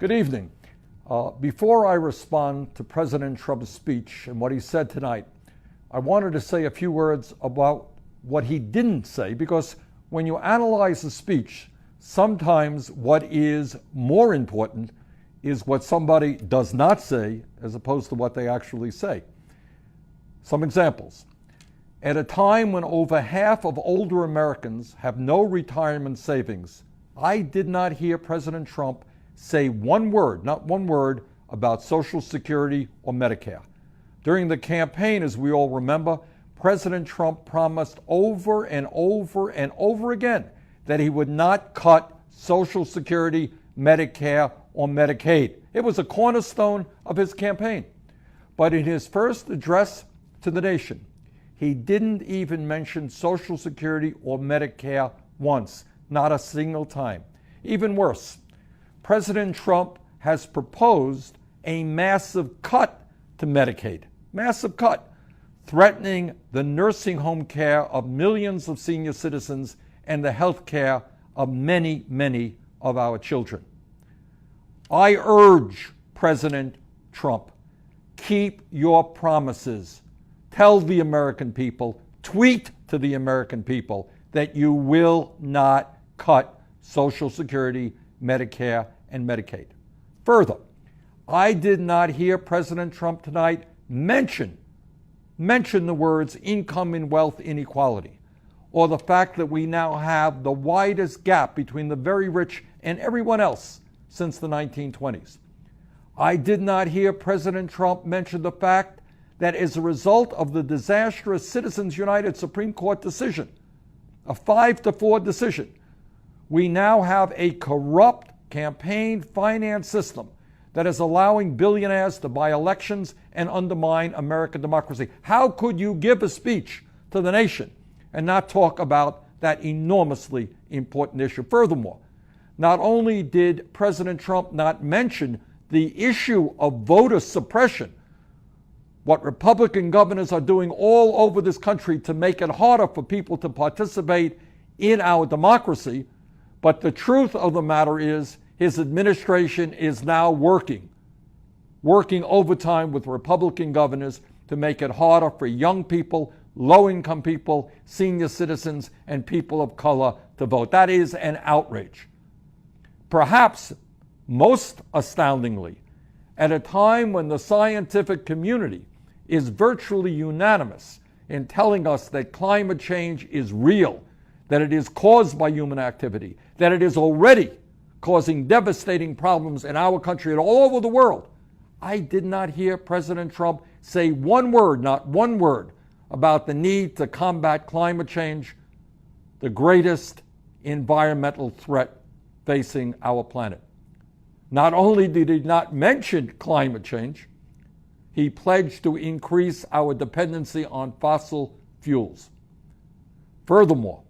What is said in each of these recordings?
Good evening. Before I respond to President Trump's speech and what he said tonight, I wanted to say a few words about what he didn't say, because when you analyze a speech, sometimes what is more important is what somebody does not say as opposed to what they actually say. Some examples. At a time when over half of older Americans have no retirement savings, I did not hear President Trump say one word, not one word, about Social Security or Medicare. During the campaign, as we all remember, President Trump promised over and over and over again that he would not cut Social Security, Medicare, or Medicaid. It was a cornerstone of his campaign. But in his first address to the nation, he didn't even mention Social Security or Medicare once, not a single time. Even worse, President Trump has proposed a massive cut to Medicaid, massive cut, threatening the nursing home care of millions of senior citizens and the health care of many, many of our children. I urge President Trump, keep your promises. Tell the American people, tweet to the American people that you will not cut Social Security, Medicare, and Medicaid. Further, I did not hear President Trump tonight mention the words income and wealth inequality, or the fact that we now have the widest gap between the very rich and everyone else since the 1920s. I did not hear President Trump mention the fact that as a result of the disastrous Citizens United Supreme Court decision, a 5-4 decision, we now have a corrupt campaign finance system that is allowing billionaires to buy elections and undermine American democracy. How could you give a speech to the nation and not talk about that enormously important issue? Furthermore, not only did President Trump not mention the issue of voter suppression, what Republican governors are doing all over this country to make it harder for people to participate in our democracy, but the truth of the matter is his administration is now working overtime with Republican governors to make it harder for young people, low-income people, senior citizens, and people of color to vote. That is an outrage. Perhaps most astoundingly, at a time when the scientific community is virtually unanimous in telling us that climate change is real, that it is caused by human activity, that it is already causing devastating problems in our country and all over the world, I did not hear President Trump say one word, not one word, about the need to combat climate change, the greatest environmental threat facing our planet. Not only did he not mention climate change, he pledged to increase our dependency on fossil fuels. Furthermore,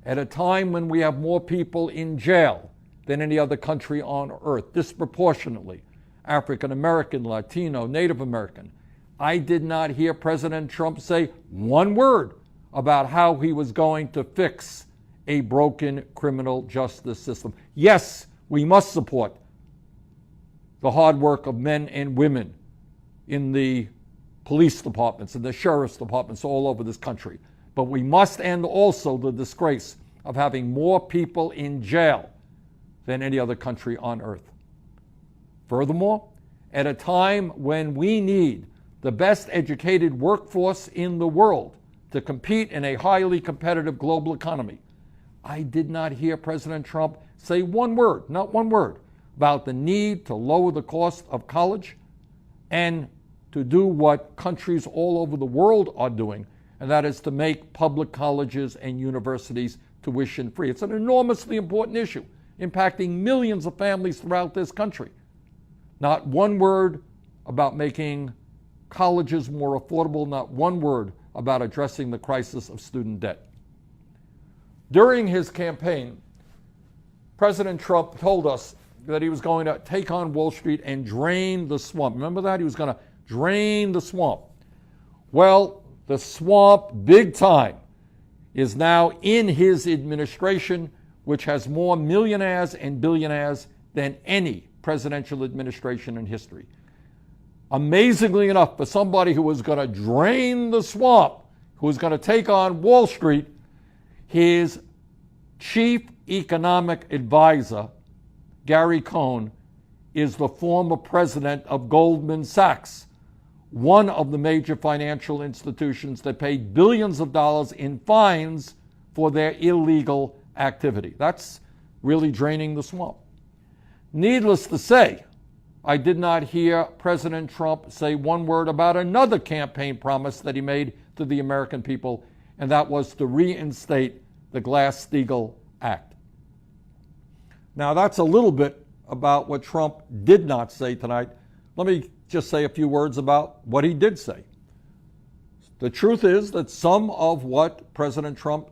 at a time when we have more people in jail than any other country on earth, disproportionately African American, Latino, Native American, I did not hear President Trump say one word about how he was going to fix a broken criminal justice system. Yes, we must support the hard work of men and women in the police departments and the sheriff's departments all over this country. But we must end also the disgrace of having more people in jail than any other country on earth. Furthermore, at a time when we need the best educated workforce in the world to compete in a highly competitive global economy, I did not hear President Trump say one word, not one word, about the need to lower the cost of college and to do what countries all over the world are doing, and that is to make public colleges and universities tuition free. It's an enormously important issue, impacting millions of families throughout this country. Not one word about making colleges more affordable, not one word about addressing the crisis of student debt. During his campaign, President Trump told us that he was going to take on Wall Street and drain the swamp. Remember that? He was going to drain the swamp. Well, the swamp, big time, is now in his administration, which has more millionaires and billionaires than any presidential administration in history. Amazingly enough, for somebody who was going to drain the swamp, who was going to take on Wall Street, his chief economic advisor, Gary Cohn, is the former president of Goldman Sachs, one of the major financial institutions that paid billions of dollars in fines for their illegal activity. That's really draining the swamp. Needless to say, I did not hear President Trump say one word about another campaign promise that he made to the American people, and that was to reinstate the Glass-Steagall Act. Now, that's a little bit about what Trump did not say tonight. Let me just say a few words about what he did say. The truth is that some of what President Trump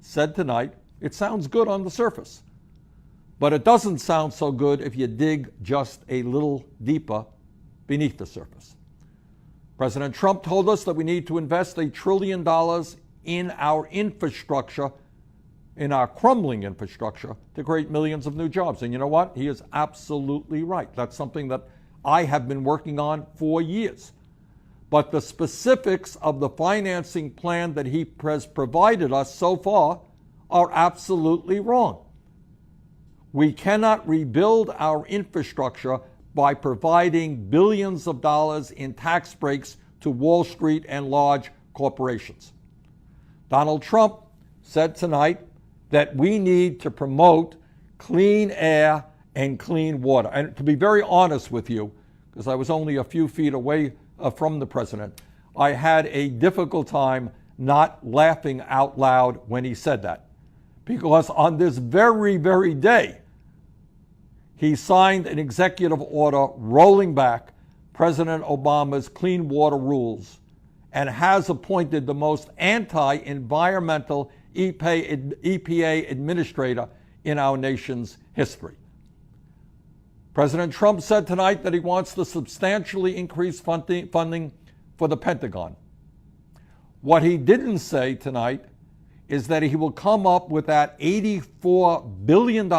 said tonight, it sounds good on the surface. But it doesn't sound so good if you dig just a little deeper beneath the surface. President Trump told us that we need to invest $1 trillion in our infrastructure, in our crumbling infrastructure, to create millions of new jobs. And you know what? He is absolutely right. That's something that I have been working on for years. But the specifics of the financing plan that he has provided us so far are absolutely wrong. We cannot rebuild our infrastructure by providing billions of dollars in tax breaks to Wall Street and large corporations. Donald Trump said tonight that we need to promote clean air and clean water. And to be very honest with you, because I was only a few feet away from the president, I had a difficult time not laughing out loud when he said that. Because on this very, very day, he signed an executive order rolling back President Obama's clean water rules and has appointed the most anti-environmental EPA administrator in our nation's history. President Trump said tonight that he wants to substantially increase funding for the Pentagon. What he didn't say tonight is that he will come up with that $84 billion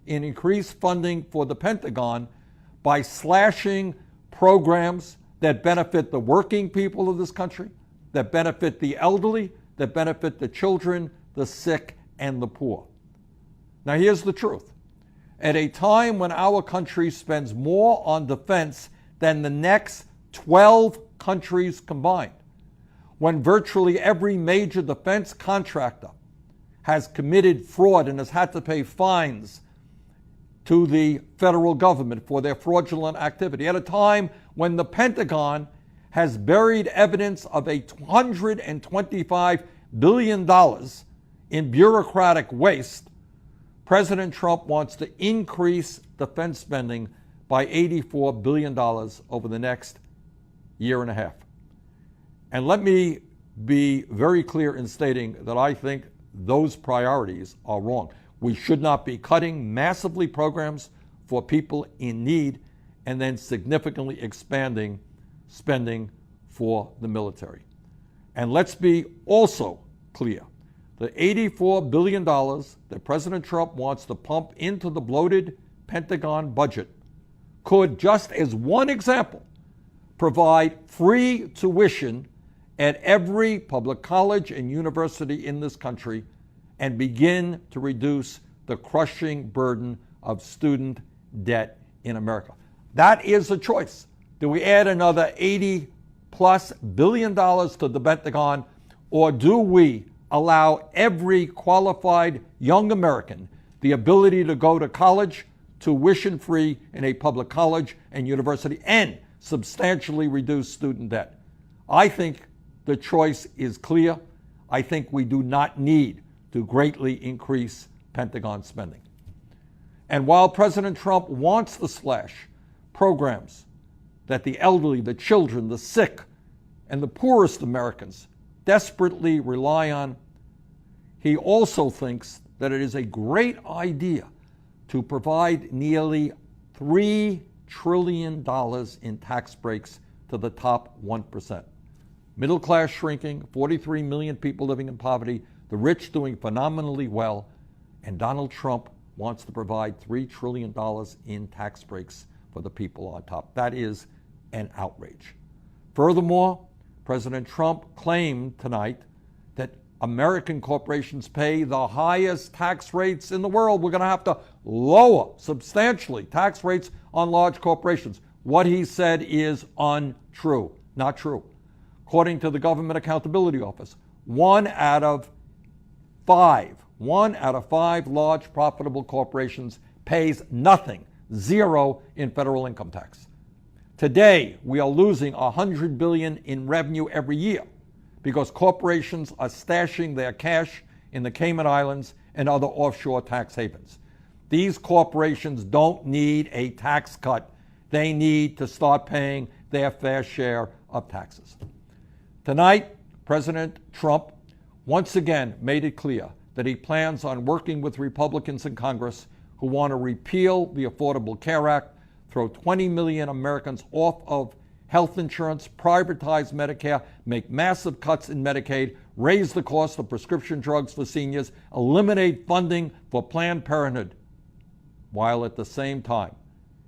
in increased funding for the Pentagon by slashing programs that benefit the working people of this country, that benefit the elderly, that benefit the children, the sick, and the poor. Now, here's the truth. At a time when our country spends more on defense than the next 12 countries combined, when virtually every major defense contractor has committed fraud and has had to pay fines to the federal government for their fraudulent activity, at a time when the Pentagon has buried evidence of $125 billion in bureaucratic waste, President Trump wants to increase defense spending by $84 billion over the next year and a half. And let me be very clear in stating that I think those priorities are wrong. We should not be cutting massively programs for people in need and then significantly expanding spending for the military. And let's be also clear. The $84 billion that President Trump wants to pump into the bloated Pentagon budget could, just as one example, provide free tuition at every public college and university in this country and begin to reduce the crushing burden of student debt in America. That is a choice. Do we add another $80+ billion to the Pentagon, or do we allow every qualified young American the ability to go to college tuition-free in a public college and university and substantially reduce student debt? I think the choice is clear. I think we do not need to greatly increase Pentagon spending. And while President Trump wants to slash programs that the elderly, the children, the sick, and the poorest Americans desperately rely on, he also thinks that it is a great idea to provide nearly $3 trillion in tax breaks to the top 1%. Middle class shrinking, 43 million people living in poverty, the rich doing phenomenally well, and Donald Trump wants to provide $3 trillion in tax breaks for the people on top. That is an outrage. Furthermore, President Trump claimed tonight that American corporations pay the highest tax rates in the world. We're going to have to lower substantially tax rates on large corporations. What he said is untrue, not true. According to the Government Accountability Office, one out of five large profitable corporations pays nothing, zero in federal income tax. Today, we are losing $100 billion in revenue every year because corporations are stashing their cash in the Cayman Islands and other offshore tax havens. These corporations don't need a tax cut. They need to start paying their fair share of taxes. Tonight, President Trump once again made it clear that he plans on working with Republicans in Congress who want to repeal the Affordable Care Act, throw 20 million Americans off of health insurance, privatize Medicare, make massive cuts in Medicaid, raise the cost of prescription drugs for seniors, eliminate funding for Planned Parenthood, while at the same time,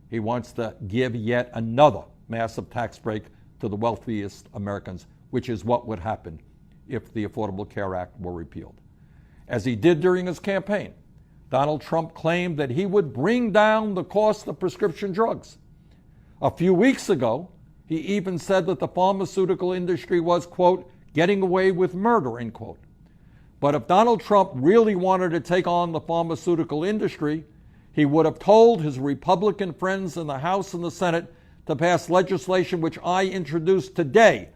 he wants to give yet another massive tax break to the wealthiest Americans, which is what would happen if the Affordable Care Act were repealed. As he did during his campaign, Donald Trump claimed that he would bring down the cost of prescription drugs. A few weeks ago, he even said that the pharmaceutical industry was, quote, getting away with murder, end quote. But if Donald Trump really wanted to take on the pharmaceutical industry, he would have told his Republican friends in the House and the Senate to pass legislation which I introduced today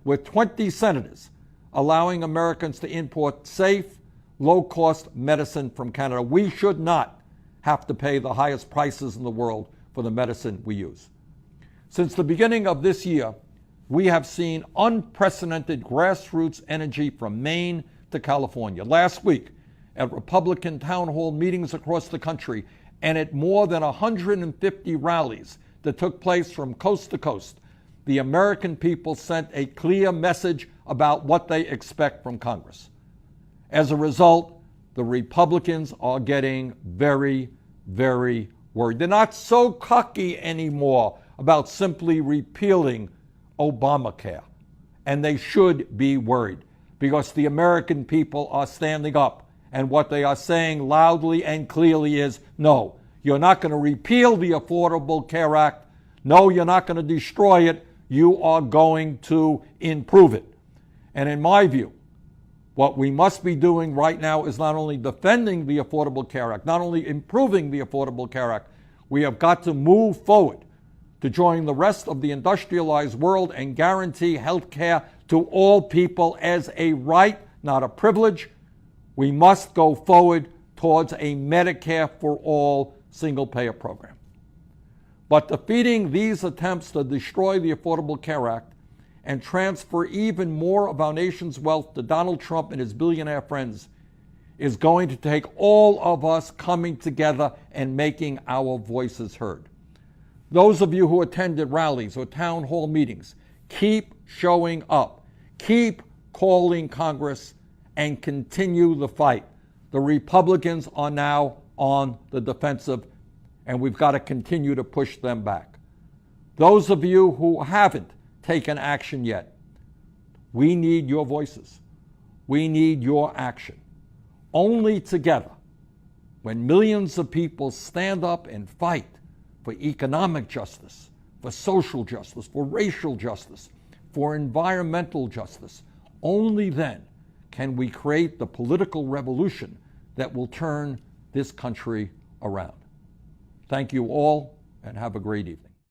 with 20 senators, allowing Americans to import safe, low-cost medicine from Canada. We should not have to pay the highest prices in the world for the medicine we use. Since the beginning of this year, we have seen unprecedented grassroots energy from Maine to California. Last week, at Republican town hall meetings across the country and at more than 150 rallies that took place from coast to coast, the American people sent a clear message about what they expect from Congress. As a result, the Republicans are getting very, very worried. They're not so cocky anymore about simply repealing Obamacare. And they should be worried because the American people are standing up. And what they are saying loudly and clearly is, no, you're not going to repeal the Affordable Care Act. No, you're not going to destroy it. You are going to improve it. And in my view, what we must be doing right now is not only defending the Affordable Care Act, not only improving the Affordable Care Act, we have got to move forward to join the rest of the industrialized world and guarantee health care to all people as a right, not a privilege. We must go forward towards a Medicare for all single-payer program. But defeating these attempts to destroy the Affordable Care Act and transfer even more of our nation's wealth to Donald Trump and his billionaire friends is going to take all of us coming together and making our voices heard. Those of you who attended rallies or town hall meetings, keep showing up, keep calling Congress, and continue the fight. The Republicans are now on the defensive, and we've got to continue to push them back. Those of you who haven't taken action yet, we need your voices. We need your action. Only together, when millions of people stand up and fight for economic justice, for social justice, for racial justice, for environmental justice, only then can we create the political revolution that will turn this country around. Thank you all, and have a great evening.